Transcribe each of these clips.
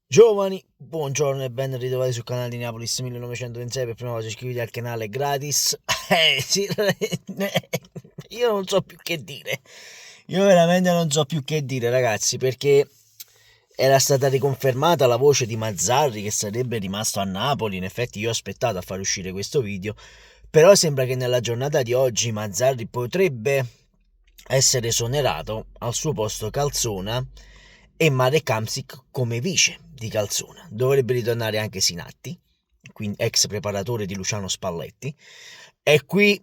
Giovani, buongiorno e ben ritrovati sul canale di Napolis 1926. Per prima cosa iscriviti al canale gratis. Sì, io non so più che dire. Io veramente non so più che dire, ragazzi, perché era stata riconfermata la voce di Mazzarri che sarebbe rimasto a Napoli. In effetti io ho aspettato a far uscire questo video, però sembra che nella giornata di oggi Mazzarri potrebbe essere esonerato, al suo posto Calzona e Marek Hamsik come vice di Calzona. Dovrebbe ritornare anche Sinatti, quindi ex preparatore di Luciano Spalletti. E qui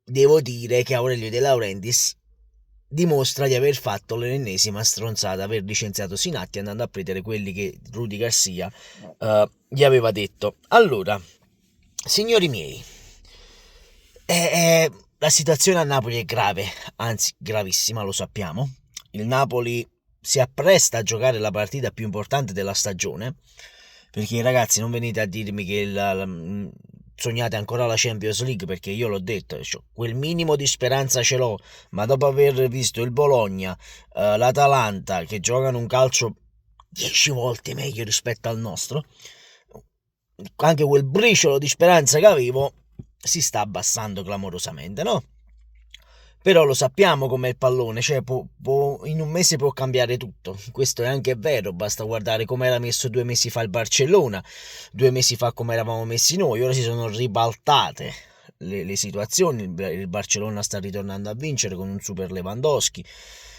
devo dire che Aurelio De Laurentiis dimostra di aver fatto l'ennesima stronzata, aver licenziato Sinatti andando a prendere quelli che Rudy Garcia gli aveva detto. Allora, signori miei, la situazione a Napoli è grave, anzi gravissima, lo sappiamo. Il Napoli si appresta a giocare la partita più importante della stagione, perché ragazzi non venite a dirmi che sognate ancora la Champions League, perché io l'ho detto, cioè, quel minimo di speranza ce l'ho, ma dopo aver visto il Bologna, l'Atalanta che giocano un calcio 10 volte meglio rispetto al nostro, anche quel briciolo di speranza che avevo si sta abbassando clamorosamente, no? Però lo sappiamo com'è il pallone, cioè in un mese può cambiare tutto. Questo è anche vero, basta guardare come era messo 2 mesi fa il Barcellona, 2 mesi fa come eravamo messi noi, ora si sono ribaltate le situazioni, il Barcellona sta ritornando a vincere con un super Lewandowski,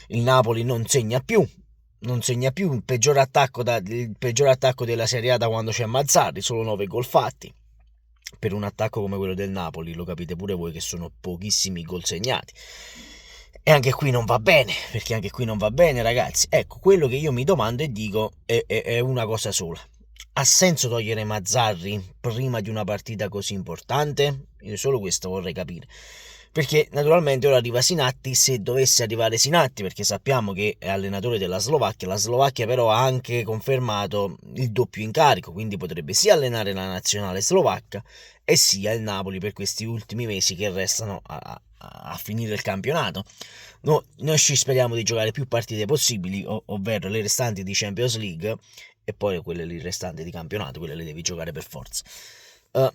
il Napoli non segna più il peggior attacco della Serie A da quando c'è Mazzarri, solo 9 gol fatti. Per un attacco come quello del Napoli, lo capite pure voi che sono pochissimi gol segnati. E anche qui non va bene, perché anche qui non va bene, ragazzi. Ecco, quello che io mi domando e dico è una cosa sola. Ha senso togliere Mazzarri prima di una partita così importante? Io solo questo vorrei capire. Perché naturalmente ora arriva Sinatti, se dovesse arrivare Sinatti, perché sappiamo che è allenatore della Slovacchia, la Slovacchia però ha anche confermato il doppio incarico, quindi potrebbe sia allenare la nazionale slovacca e sia il Napoli per questi ultimi mesi che restano a finire il campionato. Noi ci speriamo di giocare più partite possibili, ovvero le restanti di Champions League e poi quelle lì restanti di campionato, quelle le devi giocare per forza. Uh,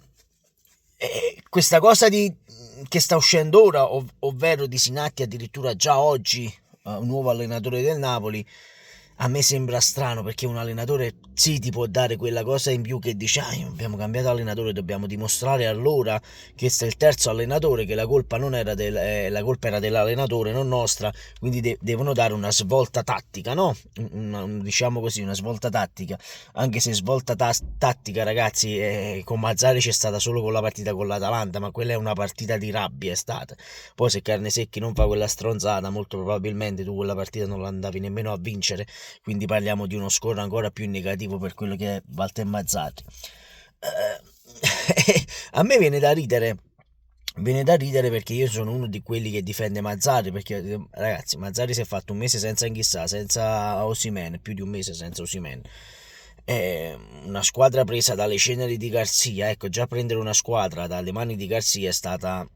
Questa cosa che sta uscendo ora, ovvero di Sinatti addirittura già oggi, un nuovo allenatore del Napoli, a me sembra strano, perché un allenatore sì ti può dare quella cosa in più che dice abbiamo cambiato allenatore, dobbiamo dimostrare allora che questo è il terzo allenatore, che la colpa non era la colpa era dell'allenatore, non nostra, quindi devono dare una svolta tattica, no? Diciamo così, una svolta tattica, anche se svolta tattica, ragazzi, con Mazzari c'è stata solo con la partita con l'Atalanta, ma quella è una partita di rabbia, è stata. Poi se Carnesecchi non fa quella stronzata, molto probabilmente tu quella partita non la andavi nemmeno a vincere, quindi parliamo di uno score ancora più negativo per quello che è Walter Mazzarri. A me viene da ridere perché io sono uno di quelli che difende Mazzarri, perché ragazzi Mazzarri si è fatto un mese senza Anghissà, senza Osimhen, più di un mese senza Osimhen, una squadra presa dalle ceneri di Garzia. Ecco, già prendere una squadra dalle mani di Garzia è stata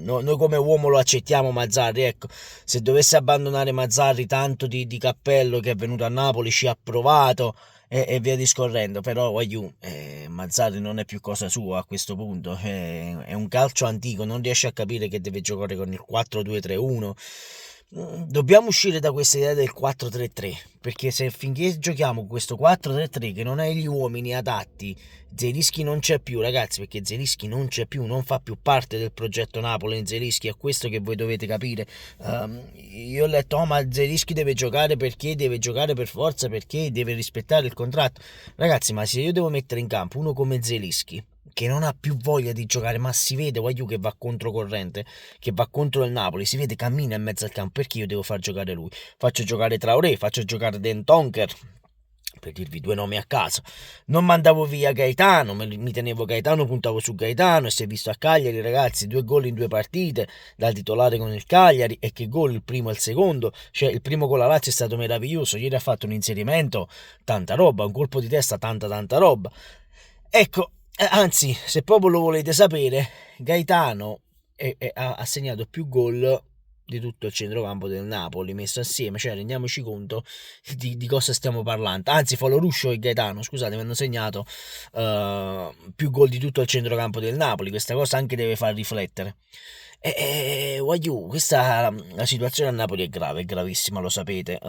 noi come uomo lo accettiamo Mazzarri, ecco, se dovesse abbandonare Mazzarri tanto di cappello, che è venuto a Napoli, ci ha provato e via discorrendo, però Mazzarri non è più cosa sua a questo punto, è un calcio antico, non riesce a capire che deve giocare con il 4-2-3-1. Dobbiamo uscire da questa idea del 4-3-3, perché se finché giochiamo questo 4-3-3 che non ha gli uomini adatti, Zelischi non c'è più, ragazzi, perché Zelischi non c'è più, non fa più parte del progetto Napoli. Zelischi è questo che voi dovete capire. Io ho letto, ma Zelischi deve giocare perché deve giocare per forza, perché deve rispettare il contratto. Ragazzi, ma se io devo mettere in campo uno come Zelischi, che non ha più voglia di giocare, ma si vede, voglio che va controcorrente, che va contro il Napoli, si vede, cammina in mezzo al campo, perché io devo far giocare lui? Faccio giocare Traoré, faccio giocare Dentonker, per dirvi due nomi a caso. Non mandavo via Gaetano, mi tenevo Gaetano, puntavo su Gaetano, e si è visto a Cagliari, ragazzi, 2 gol in 2 partite da titolare con il Cagliari. E che gol, il primo e il secondo, cioè il primo con la Lazio è stato meraviglioso, ieri ha fatto un inserimento, tanta roba, un colpo di testa, tanta roba. Ecco, anzi, se proprio lo volete sapere, Gaetano ha segnato più gol di tutto il centrocampo del Napoli messo assieme, cioè rendiamoci conto di cosa stiamo parlando. Anzi, Foloruscio e Gaetano, scusate, mi hanno segnato più gol di tutto il centrocampo del Napoli, questa cosa anche deve far riflettere. Guagliù, questa la situazione a Napoli è grave, è gravissima, lo sapete.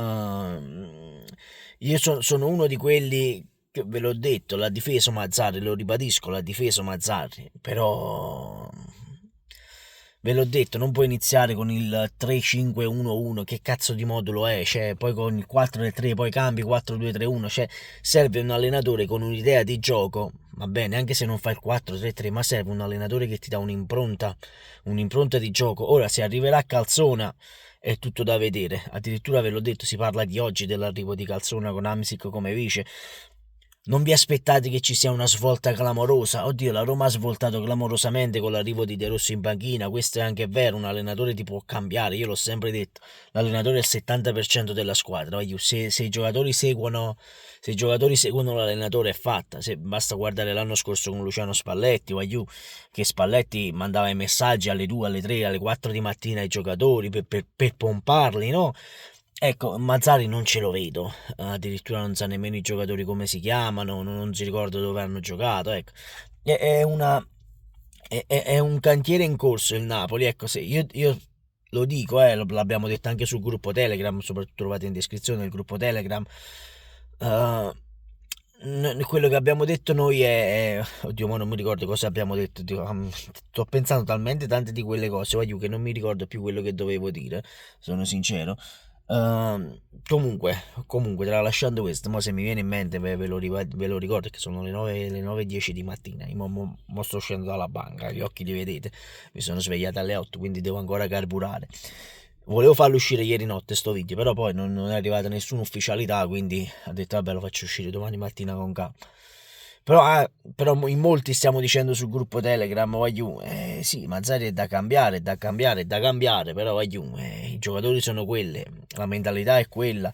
Io sono uno di quelli che ve l'ho detto, l'ha difeso Mazzarri, lo ribadisco, l'ha difeso Mazzarri, però ve l'ho detto, non puoi iniziare con il 3-5-1-1, che cazzo di modulo è? Cioè, poi con il 4-3, poi cambi 4-2-3-1, cioè serve un allenatore con un'idea di gioco, va bene, anche se non fa il 4-3-3, ma serve un allenatore che ti dà un'impronta di gioco. Ora, se arriverà Calzona è tutto da vedere, addirittura ve l'ho detto, si parla di oggi dell'arrivo di Calzona con Amsic come vice. Non vi aspettate che ci sia una svolta clamorosa? Oddio, la Roma ha svoltato clamorosamente con l'arrivo di De Rossi in panchina, questo è anche vero, un allenatore ti può cambiare, io l'ho sempre detto, l'allenatore è il 70% della squadra, se i giocatori seguono l'allenatore è fatta, basta guardare l'anno scorso con Luciano Spalletti, che Spalletti mandava i messaggi alle 2, alle 3, alle 4 di mattina ai giocatori per pomparli, no? Ecco, Mazzari non ce lo vedo, addirittura non sa nemmeno i giocatori come si chiamano, non si ricorda dove hanno giocato, ecco. È una, è un cantiere in corso il Napoli, ecco, se io lo dico, l'abbiamo detto anche sul gruppo Telegram, soprattutto trovate in descrizione il gruppo Telegram, eh, quello che abbiamo detto noi oddio, ma non mi ricordo cosa abbiamo detto, sto pensando talmente tante di quelle cose, che non mi ricordo più quello che dovevo dire, sono sincero. Comunque, tralasciando questo, ma se mi viene in mente ve lo ricordo che sono le 9:10 di mattina. Io mo sto uscendo dalla banca, gli occhi li vedete, mi sono svegliato alle 8, quindi devo ancora carburare. Volevo farlo uscire ieri notte sto video, però poi non è arrivata nessuna ufficialità, quindi ho detto vabbè lo faccio uscire domani mattina con calma. Però in molti stiamo dicendo sul gruppo Telegram, sì, Mazzari è da cambiare, è da cambiare, è da cambiare, però i giocatori sono quelli, la mentalità è quella.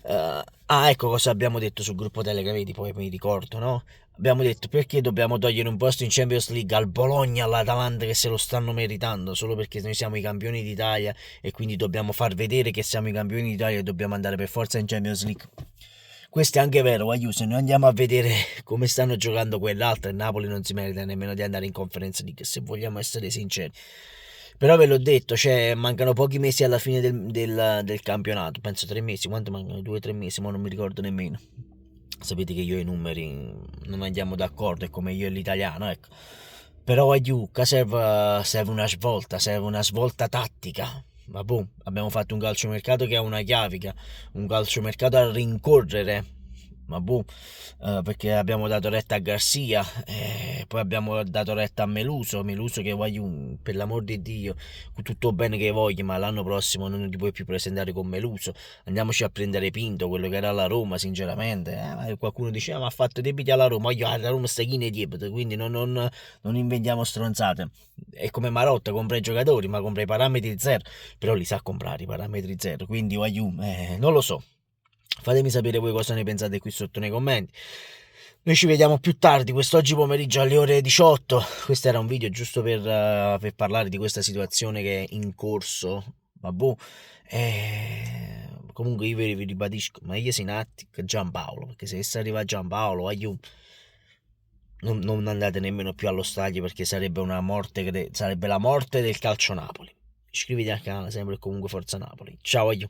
Ecco cosa abbiamo detto sul gruppo Telegram, vedi, poi mi ricordo, no? Abbiamo detto perché dobbiamo togliere un posto in Champions League al Bologna, all'Atalanta che se lo stanno meritando, solo perché noi siamo i campioni d'Italia e quindi dobbiamo far vedere che siamo i campioni d'Italia e dobbiamo andare per forza in Champions League. Questo è anche vero, se noi andiamo a vedere come stanno giocando quell'altra, il Napoli non si merita nemmeno di andare in Conference League, se vogliamo essere sinceri. Però ve l'ho detto, mancano pochi mesi alla fine del campionato, penso 3 mesi, quanto mancano? 2 o 3 mesi, ma non mi ricordo nemmeno. Sapete che io e i numeri non andiamo d'accordo, è come io e l'italiano, ecco. Però a Juca serve una svolta tattica. Ma boh, abbiamo fatto un calciomercato che ha una chiavica, un calciomercato a rincorrere. Ma boh, perché abbiamo dato retta a Garcia, poi abbiamo dato retta a Meluso che voglio, per l'amor di Dio, tutto bene che voglio, ma l'anno prossimo non ti puoi più presentare con Meluso. Andiamoci a prendere Pinto, quello che era alla Roma, sinceramente. Qualcuno diceva, ma ha fatto debiti alla Roma, io alla Roma sta chine debito, quindi non inventiamo stronzate. È come Marotta, compra i giocatori, ma compra i parametri zero, però li sa comprare i parametri zero, quindi non lo so. Fatemi sapere voi cosa ne pensate qui sotto nei commenti. Noi ci vediamo più tardi, quest'oggi pomeriggio alle ore 18. Questo era un video giusto per parlare di questa situazione che è in corso. Vabbè, comunque io vi ribadisco, ma io sono Attic Giampaolo, perché se arriva Giampaolo, non andate nemmeno più allo stadio perché sarebbe una morte, sarebbe la morte del calcio Napoli. Iscriviti al canale sempre e comunque Forza Napoli. Ciao, aiù.